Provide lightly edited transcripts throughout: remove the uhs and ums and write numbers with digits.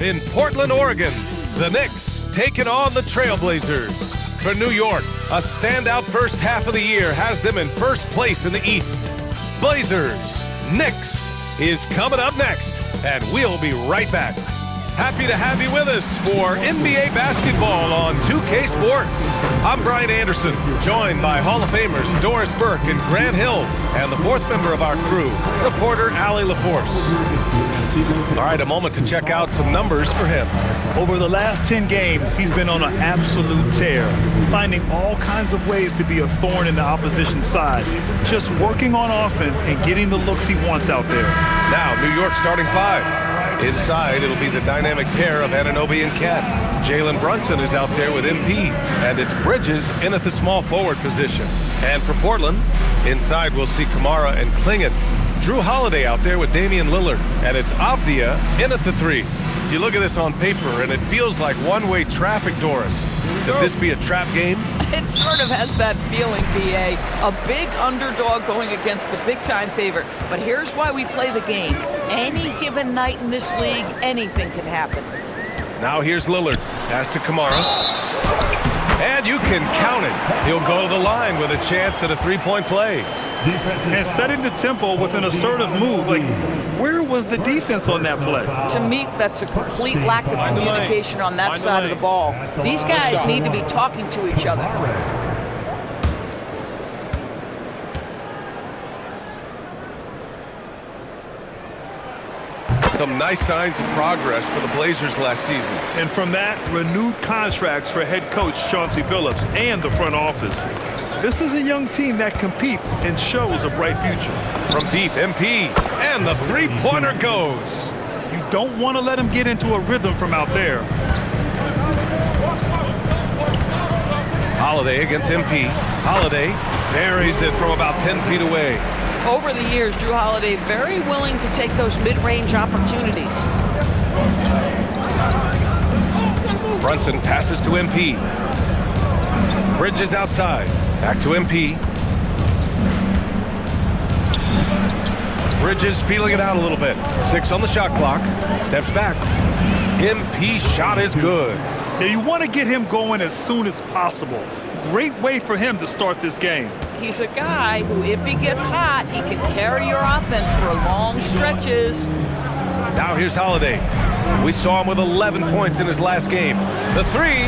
In Portland, Oregon, the Knicks taking on the Trailblazers. For New York, a standout first half of the year has them in first place in the East. Blazers, Knicks is coming up next, and we'll be right back. Happy to have you with us for NBA basketball on 2K Sports. I'm Brian Anderson, joined by Hall of Famers Doris Burke and Grant Hill, and the fourth member of our crew, reporter Allie LaForce. All right, a moment to check out some numbers for him. Over the last 10 games, he's been on an absolute tear, finding all kinds of ways to be a thorn in the opposition's side, just working on offense and getting the looks he wants out there. Now, New York starting five. Inside, it'll be the dynamic pair of Anunoby and Cat. Jalen Brunson is out there with MP, and it's Bridges in at the small forward position. And for Portland, inside we'll see Kamara and Klingon. Drew Holiday out there with Damian Lillard, and it's Avdia in at the three. You look at this on paper, and it feels like one-way traffic, Doris. Could this be a trap game? It sort of has that feeling, B.A. A big underdog going against the big-time favorite. But here's why we play the game. Any given night in this league, anything can happen. Now here's Lillard. Pass to Kamara. And you can count it. He'll go to the line with a chance at a three-point play. And setting the tempo with an assertive move. Like, where was the defense on that play? To me, that's a complete lack of communication on that side of the ball. These guys need to be talking to each other. Some nice signs of progress for the Blazers last season. And from that, renewed contracts for head coach Chauncey Billups and the front office. This is a young team that competes and shows a bright future. From deep, MP, and the three-pointer goes. You don't want to let him get into a rhythm from out there. Holiday against MP. Holiday buries it from about 10 feet away. Over the years, Drew Holiday very willing to take those mid-range opportunities. Brunson passes to MP. Bridges outside. Back to MP. Bridges feeling it out a little bit. 6 on the shot clock. Steps back. MP shot is good. Now you want to get him going as soon as possible. Great way for him to start this game. He's a guy who, if he gets hot, he can carry your offense for long stretches. Now here's Holiday. We saw him with 11 points in his last game. The three.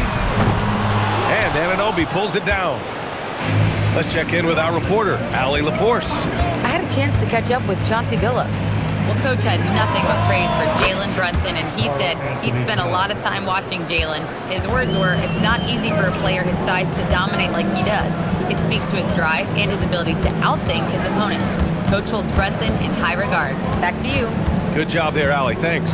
And Anunoby pulls it down. Let's check in with our reporter, Allie LaForce. I had a chance to catch up with Chauncey Billups. Well, Coach had nothing but praise for Jalen Brunson, and he said he spent a lot of time watching Jalen. His words were, it's not easy for a player his size to dominate like he does. It speaks to his drive and his ability to outthink his opponents. Coach holds Brunson in high regard. Back to you. Good job there, Allie. Thanks.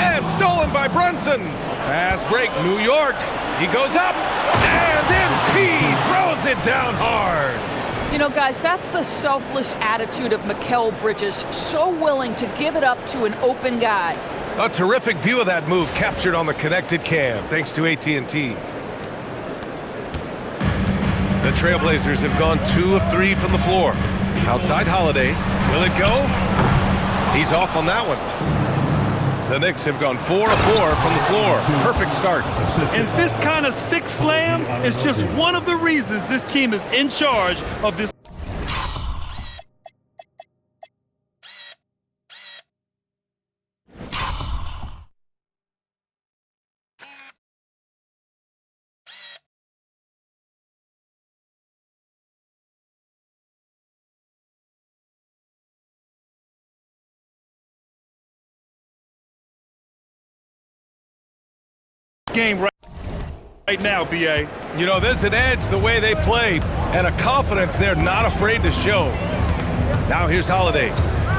And stolen by Brunson. Fast break, New York. He goes up, and MP throws it down hard. You know, guys, that's the selfless attitude of Mikal Bridges, so willing to give it up to an open guy. A terrific view of that move captured on the connected cam, thanks to AT&T. The Trailblazers have gone 2 of 3 from the floor. Outside Holiday. Will it go? He's off on that one. The Knicks have gone 4 of 4 from the floor. Perfect start. And this kind of sick slam is just one of the reasons this team is in charge of this. Game right now, B.A. You know, there's an edge the way they played and a confidence they're not afraid to show. Now here's Holiday.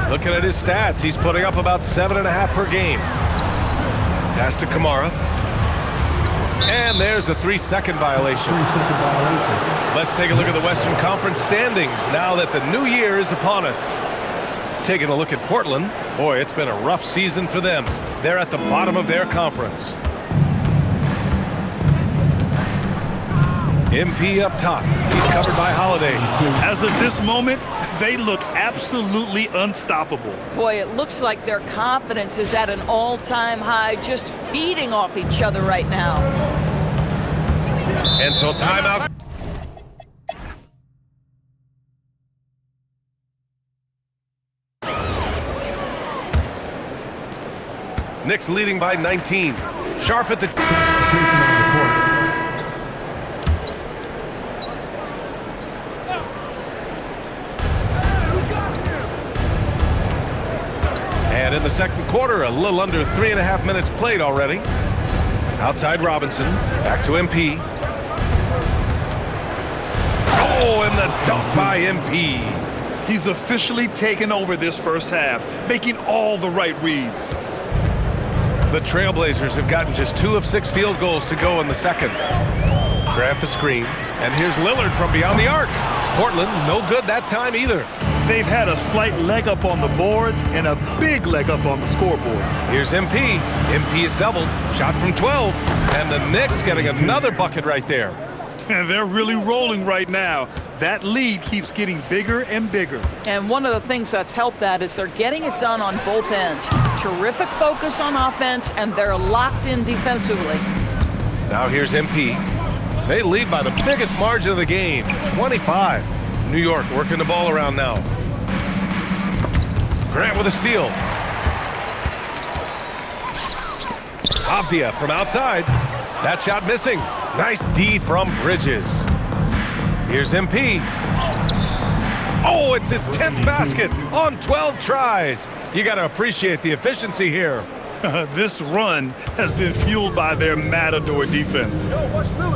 Looking at his stats, he's putting up about 7.5 per game. Pass to Kamara. And there's a 3-second violation. Let's take a look at the Western Conference standings now that the new year is upon us. Taking a look at Portland. Boy, it's been a rough season for them. They're at the bottom of their conference. MP up top. He's covered by Holiday. As of this moment, They look absolutely unstoppable. Boy, it looks like their confidence is at an all-time high, just feeding off each other right now. And so timeout. Knicks leading by 19. Sharp at the... And in the second quarter, a little under 3.5 minutes played already. Outside Robinson, back to MP. Oh, and the dunk by MP. He's officially taken over this first half, making all the right reads. The Trailblazers have gotten just 2 of 6 field goals to go in the second. Grant the screen, and here's Lillard from beyond the arc. Portland, no good that time either. They've had a slight leg up on the boards and a big leg up on the scoreboard. Here's MP. MP is doubled. Shot from 12. And the Knicks getting another bucket right there. And they're really rolling right now. That lead keeps getting bigger and bigger. And one of the things that's helped that is they're getting it done on both ends. Terrific focus on offense, and they're locked in defensively. Now here's MP. They lead by the biggest margin of the game, 25. New York working the ball around now. Grant with a steal. Avdia from outside. That shot missing. Nice D from Bridges. Here's MP. Oh, it's his 10th basket on 12 tries. You got to appreciate the efficiency here. This run has been fueled by their Matador defense.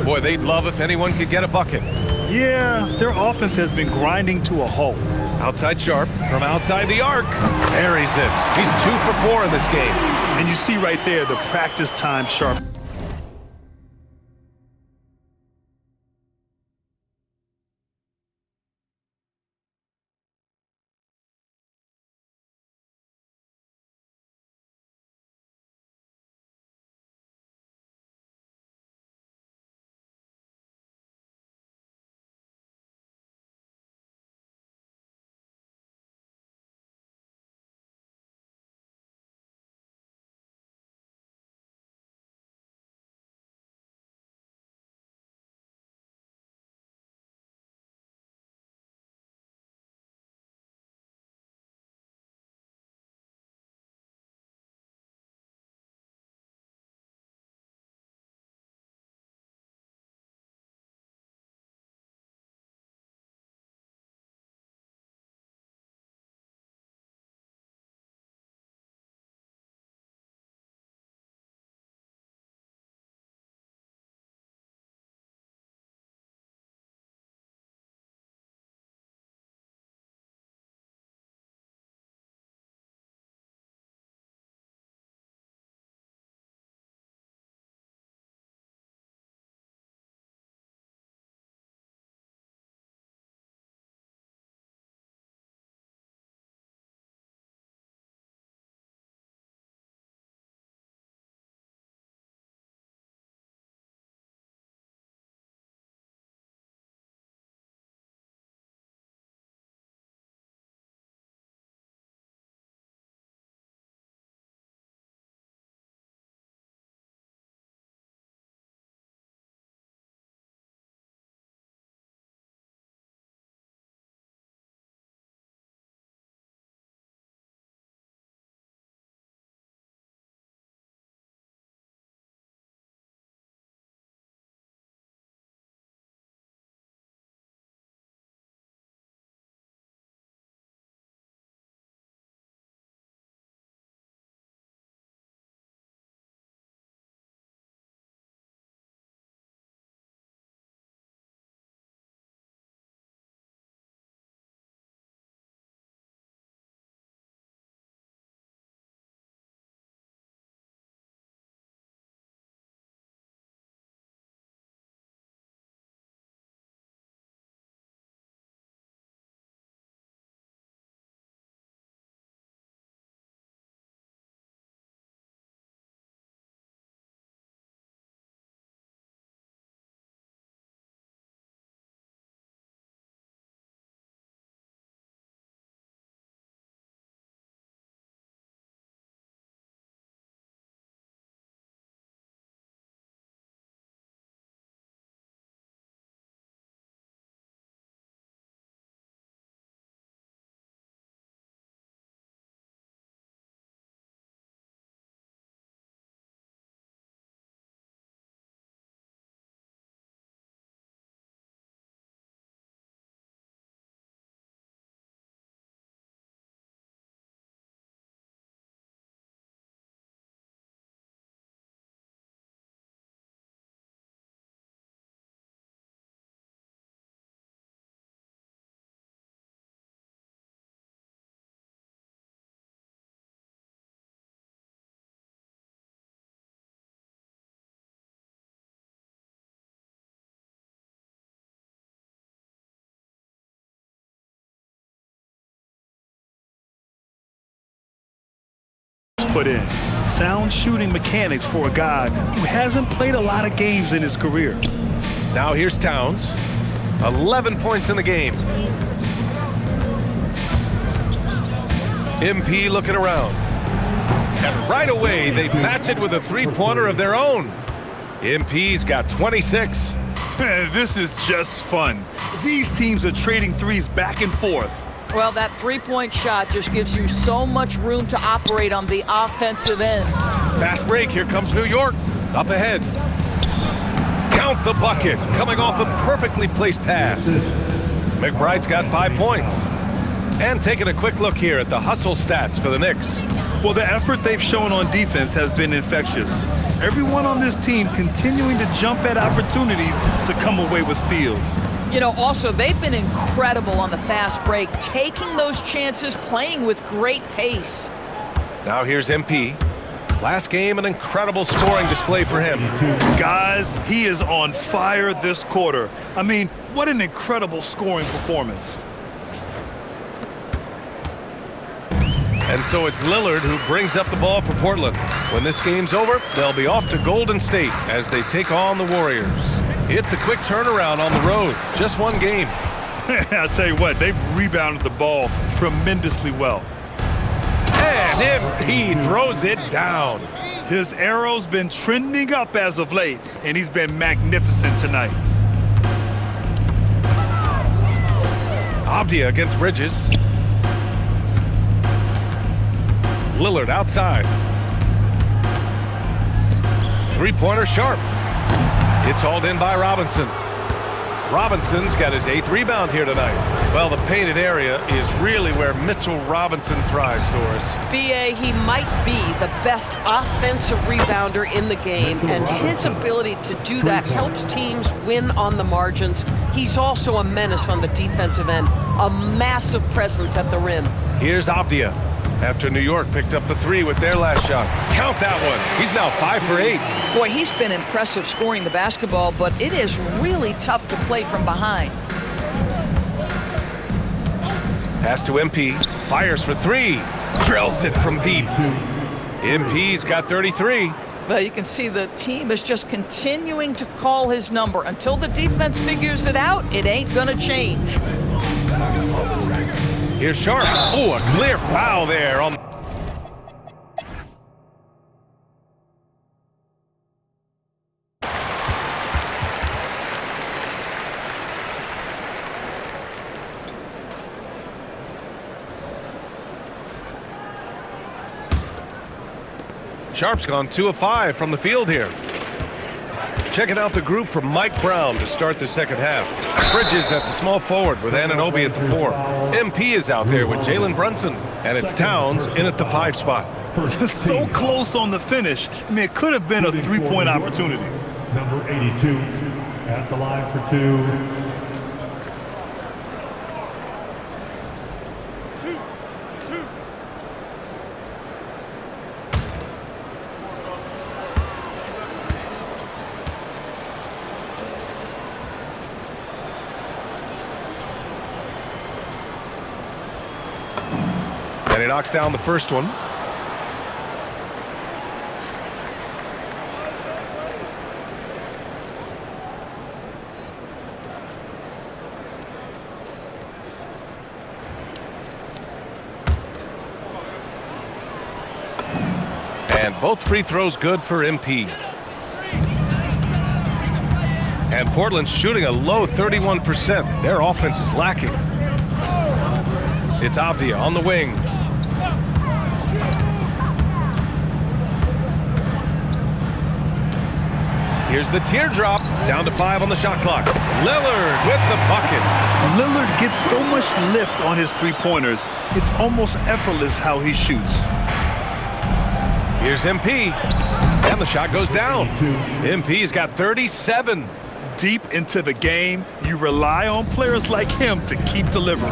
Boy, they'd love if anyone could get a bucket. Yeah, their offense has been grinding to a halt. Outside Sharp from outside the arc. Buries it. He's 2 for 4 in this game. And you see right there the practice time Sharp put in. Sound shooting mechanics for a guy who hasn't played a lot of games in his career. Now here's Towns. 11 points in the game. MP looking around. And right away, they match it with a three-pointer of their own. MP's got 26. Man, this is just fun. These teams are trading threes back and forth. Well, that three-point shot just gives you so much room to operate on the offensive end. Fast break, here comes New York. Up ahead. Count the bucket, coming off a perfectly placed pass. McBride's got 5 points. And taking a quick look here at the hustle stats for the Knicks. Well, the effort they've shown on defense has been infectious. Everyone on this team continuing to jump at opportunities to come away with steals. You know, also, they've been incredible on the fast break, taking those chances, playing with great pace. Now here's MP. Last game, an incredible scoring display for him. Guys, he is on fire this quarter. I mean, what an incredible scoring performance. And so it's Lillard who brings up the ball for Portland. When this game's over, they'll be off to Golden State as they take on the Warriors. It's a quick turnaround on the road. Just one game. I'll tell you what, they've rebounded the ball tremendously well. And MP throws it down. His arrow's been trending up as of late, and he's been magnificent tonight. Avdia against Bridges. Lillard outside. Three-pointer Sharp. It's hauled in by Robinson. Robinson's got his 8th rebound here tonight. Well, the painted area is really where Mitchell Robinson thrives, Doris. B.A., he might be the best offensive rebounder in the game, and his ability to do that helps teams win on the margins. He's also a menace on the defensive end, a massive presence at the rim. Here's Avdia. After New York picked up the 3 with their last shot. Count that one. He's now 5 for 8. Boy, he's been impressive scoring the basketball, but it is really tough to play from behind. Pass to MP. Fires for 3. Drills it from deep. MP's got 33. Well, you can see the team is just continuing to call his number. Until the defense figures it out, it ain't gonna change. Here's Sharp. Oh, a clear foul there on. Sharp's gone 2 of 5 from the field here. Checking out the group from Mike Brown to start the second half. Bridges at the small forward with Anunoby at the 4. MP is out there with Jalen Brunson. And it's Towns in at the 5 spot. So close on the finish. I mean, it could have been a three-point opportunity. Number 82 at the line for 2. And he knocks down the first one. And both free throws good for MP. And Portland's shooting a low 31%. Their offense is lacking. It's Avdia on the wing. Here's the teardrop, down to 5 on the shot clock. Lillard with the bucket. Lillard gets so much lift on his three-pointers. It's almost effortless how he shoots. Here's MP, and the shot goes down. MP's got 37. Deep into the game, you rely on players like him to keep delivering.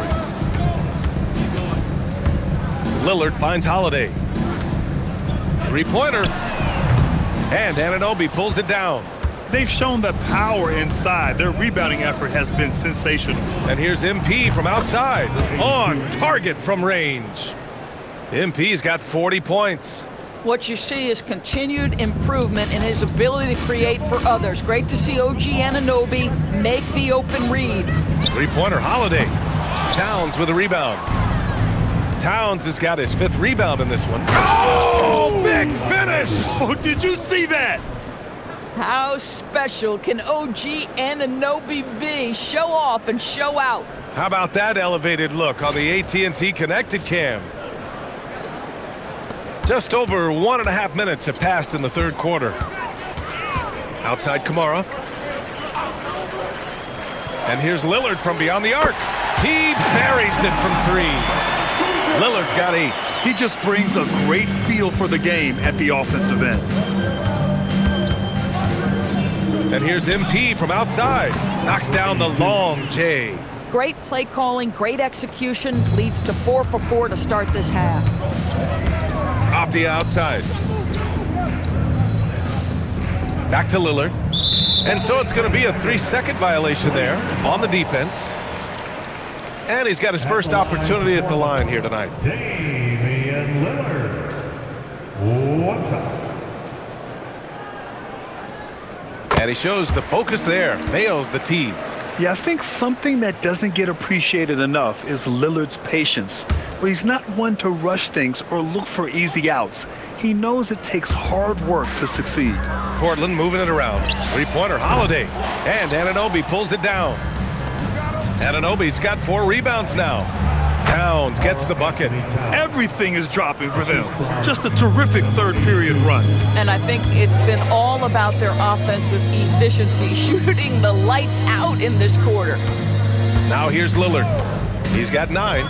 Lillard finds Holiday. Three-pointer. And Anunoby pulls it down. They've shown the power inside. Their rebounding effort has been sensational. And here's MP from outside. On target from range. MP's got 40 points. What you see is continued improvement in his ability to create for others. Great to see OG Anunoby make the open read. Three-pointer, Holiday. Towns with a rebound. Towns has got his 5th rebound in this one. Oh, big finish! Oh, did you see that? How special can OG Anunoby be? Show off and show out. How about that elevated look on the AT&T Connected Cam? Just over 1.5 minutes have passed in the 3rd quarter. Outside Kamara. And here's Lillard from beyond the arc. He buries it from 3. Lillard's got 8. He just brings a great feel for the game at the offensive end. And here's MP from outside. Knocks down the long J. Great play calling, great execution, leads to 4 for 4 to start this half. Off the outside. Back to Lillard. And so it's going to be a 3-second violation there on the defense. And he's got his first opportunity at the line here tonight. Damian Lillard. 1 foul. And he shows the focus there. Nails the tee. Yeah, I think something that doesn't get appreciated enough is Lillard's patience. But he's not one to rush things or look for easy outs. He knows it takes hard work to succeed. Portland moving it around. Three-pointer, Holiday. And Anunoby pulls it down. Anunoby's got 4 rebounds now. Towns gets the bucket. Everything is dropping for them. Just a terrific 3rd period run. And I think it's been all about their offensive efficiency, shooting the lights out in this quarter. Now here's Lillard. He's got 9.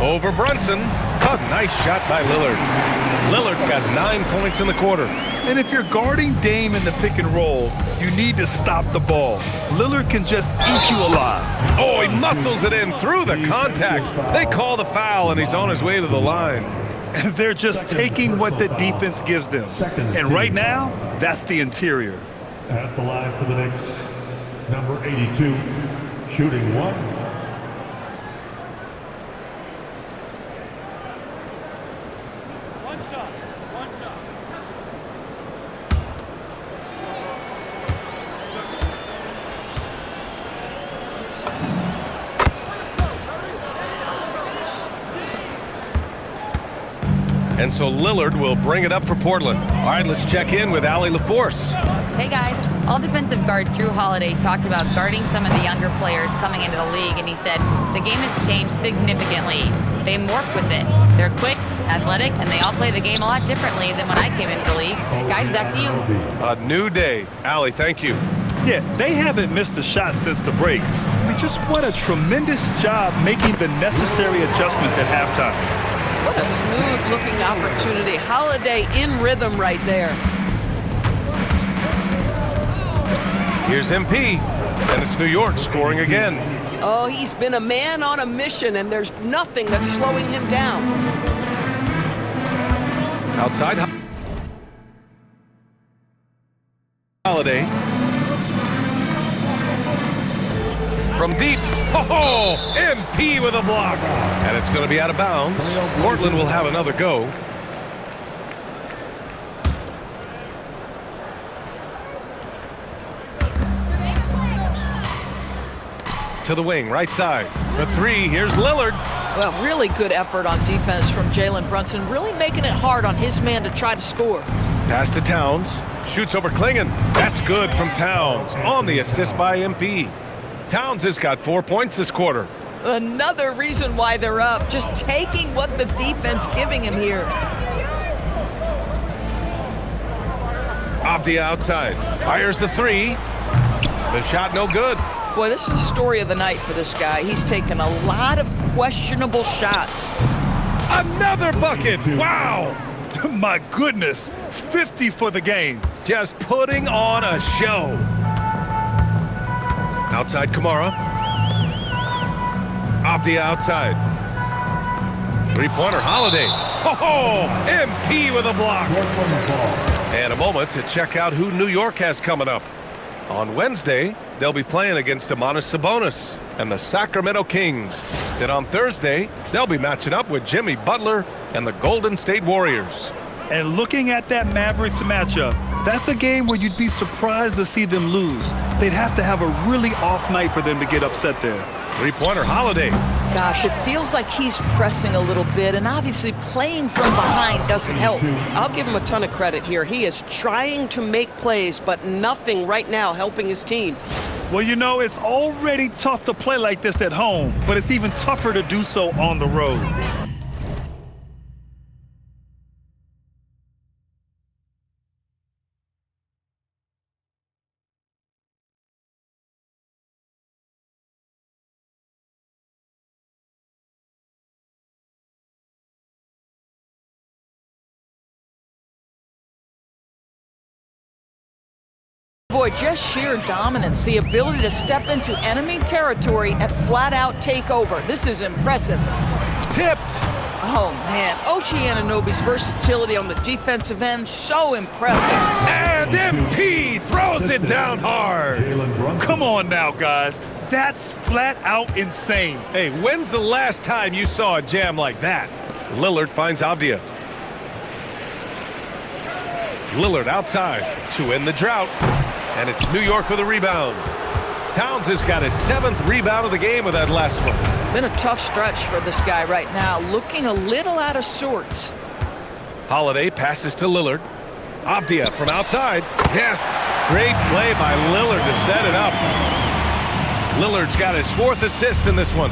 Over Brunson. A nice shot by Lillard. Lillard's got 9 points in the quarter. And if you're guarding Dame in the pick and roll, you need to stop the ball. Lillard can just eat you alive. Oh, he muscles it in through the contact. They call the foul, and he's on his way to the line. And they're just taking what the defense gives them. And right now, that's the interior. At the line for the Knicks, number 82, shooting 1. And so Lillard will bring it up for Portland. All right, let's check in with Allie LaForce. Hey guys, all defensive guard Drew Holiday talked about guarding some of the younger players coming into the league, and he said the game has changed significantly. They morphed with it. They're quick, athletic, and they all play the game a lot differently than when I came into the league. Guys, back to you. A new day. Allie, thank you. Yeah, they haven't missed a shot since the break. We just what a tremendous job making the necessary adjustments at halftime. What a smooth-looking opportunity. Holiday in rhythm right there. Here's MP, and it's New York scoring again. Oh, he's been a man on a mission, and there's nothing that's slowing him down. Outside. Holiday. From deep. Oh, MP with a block. And it's going to be out of bounds. Portland will have another go. To the wing, right side. For 3, here's Lillard. Well, really good effort on defense from Jalen Brunson, really making it hard on his man to try to score. Pass to Towns. Shoots over Klingon. That's good from Towns. On the assist by MP. Towns has got 4 points this quarter. Another reason why they're up, just taking what the defense giving him here. Off the outside. Fires the 3. The shot no good. Boy, this is the story of the night for this guy. He's taken a lot of questionable shots. Another bucket. Wow. My goodness, 50 for the game. Just putting on a show. Outside Kamara. Off the outside. Three-pointer Holiday. Oh, MP with a block. And a moment to check out who New York has coming up. On Wednesday, they'll be playing against Domantas Sabonis and the Sacramento Kings. Then on Thursday, they'll be matching up with Jimmy Butler and the Golden State Warriors. And looking at that Mavericks matchup, that's a game where you'd be surprised to see them lose. They'd have to have a really off night for them to get upset there. Three-pointer, Holiday. Gosh, it feels like he's pressing a little bit, and obviously playing from behind doesn't help. I'll give him a ton of credit here. He is trying to make plays, but nothing right now helping his team. Well, you know, it's already tough to play like this at home, but it's even tougher to do so on the road. Boy, just sheer dominance, the ability to step into enemy territory and flat-out take over. This is impressive. Tipped. Oh, man. Ochai Anunoby's versatility on the defensive end, so impressive. And MP throws it down hard. Come on now, guys. That's flat out insane. Hey, when's the last time you saw a jam like that? Lillard finds Avdia. Lillard outside to end the drought. And it's New York with a rebound. Towns has got his 7th rebound of the game with that last one. Been a tough stretch for this guy right now, looking a little out of sorts. Holiday passes to Lillard. Avdia from outside. Yes, great play by Lillard to set it up. Lillard's got his 4th assist in this one.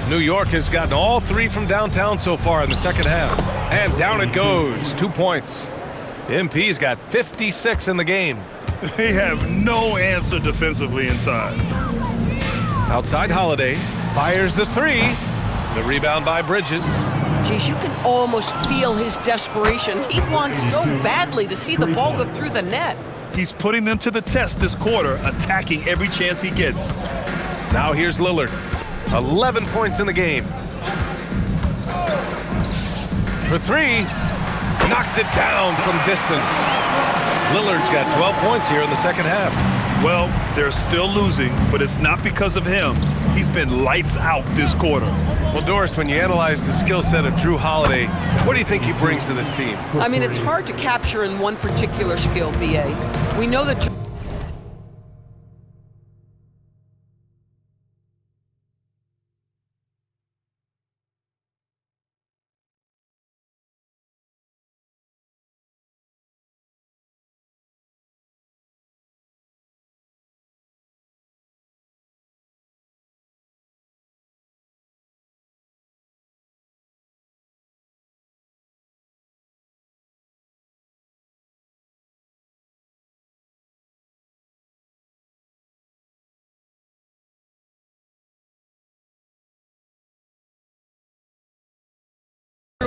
New York has gotten all 3 from downtown so far in the second half. And down it goes, 2 points. MP's got 56 in the game. They have no answer defensively inside. Outside Holiday, fires the 3. The rebound by Bridges. Geez, you can almost feel his desperation. He wants so badly to see the ball go through the net. He's putting them to the test this quarter, attacking every chance he gets. Now here's Lillard. 11 points in the game. For 3, knocks it down from distance. Lillard's got 12 points here in the second half. Well, they're still losing, but it's not because of him. He's been lights out this quarter. Well, Doris, when you analyze the skill set of Jrue Holiday, what do you think he brings to this team? I mean, it's hard to capture in one particular skill, BA. We know that Jrue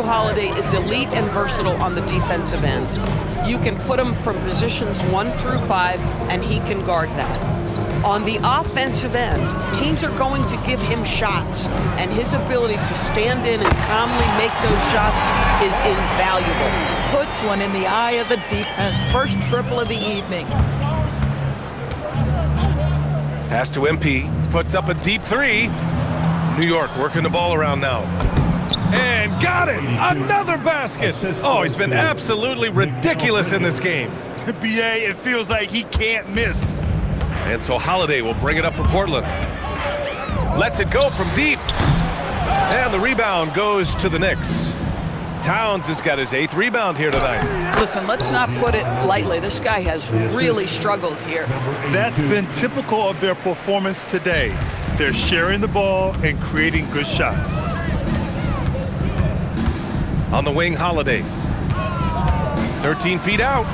Holiday is elite and versatile on the defensive end. You can put him from positions 1 through 5, and he can guard that. On the offensive end, teams are going to give him shots, and his ability to stand in and calmly make those shots is invaluable. Puts one in the eye of the defense. First triple of the evening. Pass to MP, puts up a deep 3. New York working the ball around now. And got it! Another basket! Oh, he's been absolutely ridiculous in this game. BA, it feels like he can't miss. And so Holiday will bring it up for Portland. Lets it go from deep. And the rebound goes to the Knicks. Towns has got his 8th rebound here tonight. Listen, let's not put it lightly. This guy has really struggled here. That's been typical of their performance today. They're sharing the ball and creating good shots. On the wing, Holiday. 13 feet out.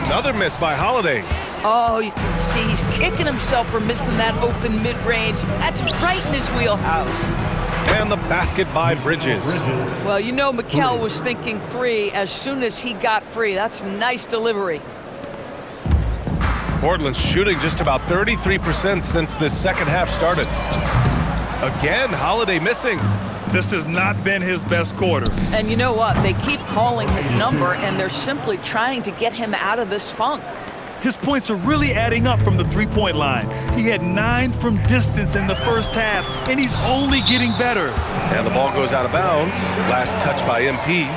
Another miss by Holiday. Oh, you can see he's kicking himself for missing that open mid-range. That's right in his wheelhouse. And the basket by Bridges. Well, you know Mikal was thinking 3 as soon as he got free. That's nice delivery. Portland's shooting just about 33% since this second half started. Again, Holiday missing. This has not been his best quarter. And you know what? They keep calling his number, and they're simply trying to get him out of this funk. His points are really adding up from the three-point line. He had 9 from distance in the first half, and he's only getting better. And the ball goes out of bounds. Last touch by MP.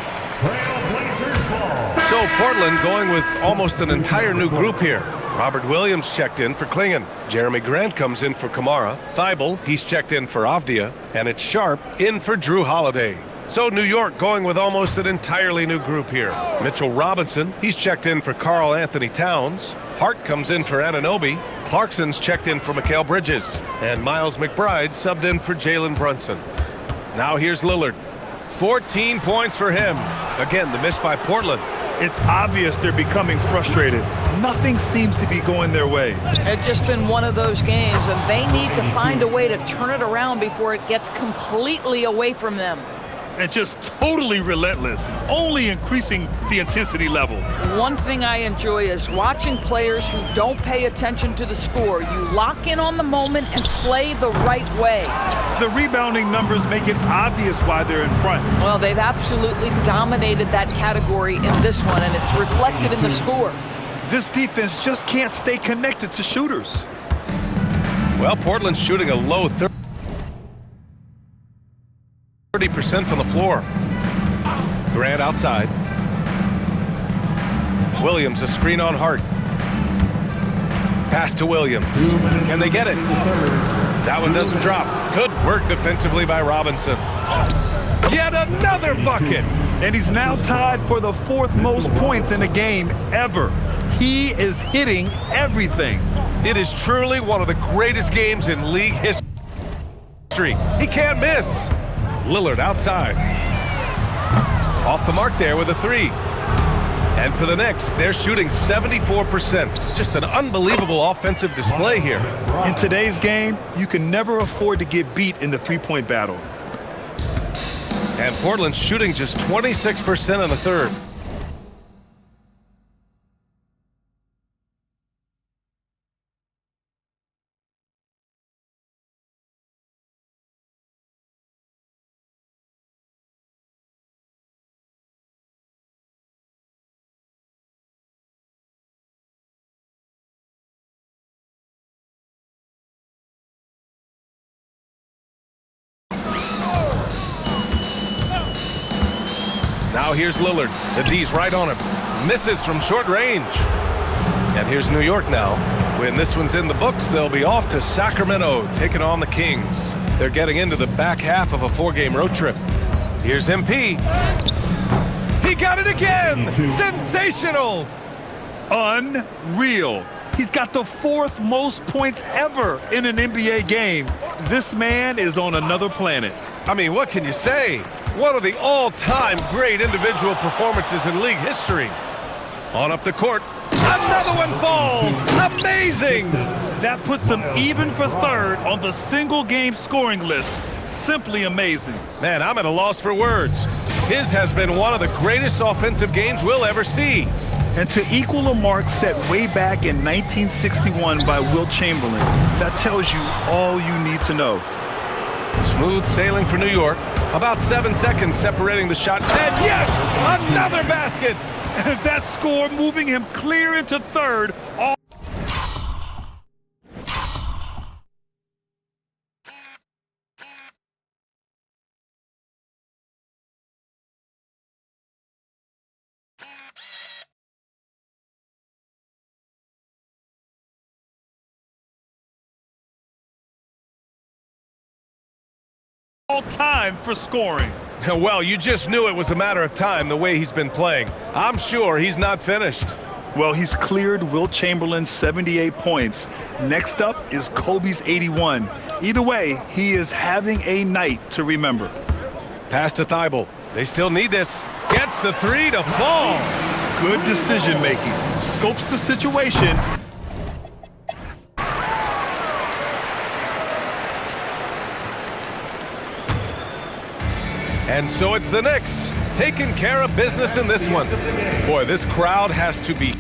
So Portland going with almost an entire new group here. Robert Williams checked in for Klingon. Jeremy Grant comes in for Kamara. Thibault, he's checked in for Avdia. And it's Sharp in for Drew Holiday. So New York going with almost an entirely new group here. Mitchell Robinson, he's checked in for Karl Anthony Towns. Hart comes in for Anunoby. Clarkson's checked in for Mikal Bridges. And Miles McBride subbed in for Jalen Brunson. Now here's Lillard. 14 points for him. Again, the miss by Portland. It's obvious they're becoming frustrated. Nothing seems to be going their way. It's just been one of those games, and they need to find a way to turn it around before it gets completely away from them. And just totally relentless, only increasing the intensity level. One thing I enjoy is watching players who don't pay attention to the score. You lock in on the moment and play the right way. The rebounding numbers make it obvious why they're in front. Well, they've absolutely dominated that category in this one, and it's reflected in the score. This defense just can't stay connected to shooters. Well, Portland's shooting a low 30% from the floor. Grant outside. Williams, a screen on Hart. Pass to Williams. Can they get it? That one doesn't drop. Good work defensively by Robinson. Yet another bucket. And he's now tied for the 4th most points in a game ever. He is hitting everything. It is truly one of the greatest games in league history. He can't miss. Lillard outside. Off the mark there with a 3. And for the Knicks, they're shooting 74%. Just an unbelievable offensive display here. In today's game, you can never afford to get beat in the three-point battle. And Portland's shooting just 26% in the third. Now here's Lillard. The D's right on him. Misses from short range. And here's New York now. When this one's in the books, they'll be off to Sacramento, taking on the Kings. They're getting into the back half of a 4-game road trip. Here's MP. He got it again! Sensational! Unreal. He's got the 4th most points ever in an NBA game. This man is on another planet. I mean, what can you say? One of the all-time great individual performances in league history. On up the court. Another one falls! Amazing! That puts him even for 3rd on the single-game scoring list. Simply amazing. Man, I'm at a loss for words. His has been one of the greatest offensive games we'll ever see. And to equal a mark set way back in 1961 by Wilt Chamberlain, that tells you all you need to know. Smooth sailing for New York. About 7 seconds separating the shot. And yes! Another basket! That score moving him clear into 3rd. All time for scoring. Well, you just knew it was a matter of time the way he's been playing. I'm sure he's not finished. Well, he's cleared Wilt Chamberlain's 78 points. Next up is Kobe's 81. Either way, he is having a night to remember. Pass to Thibault. They still need this. Gets the 3 to fall. Good decision making. Scopes the situation. And so it's the Knicks taking care of business in this one. Boy, this crowd has to be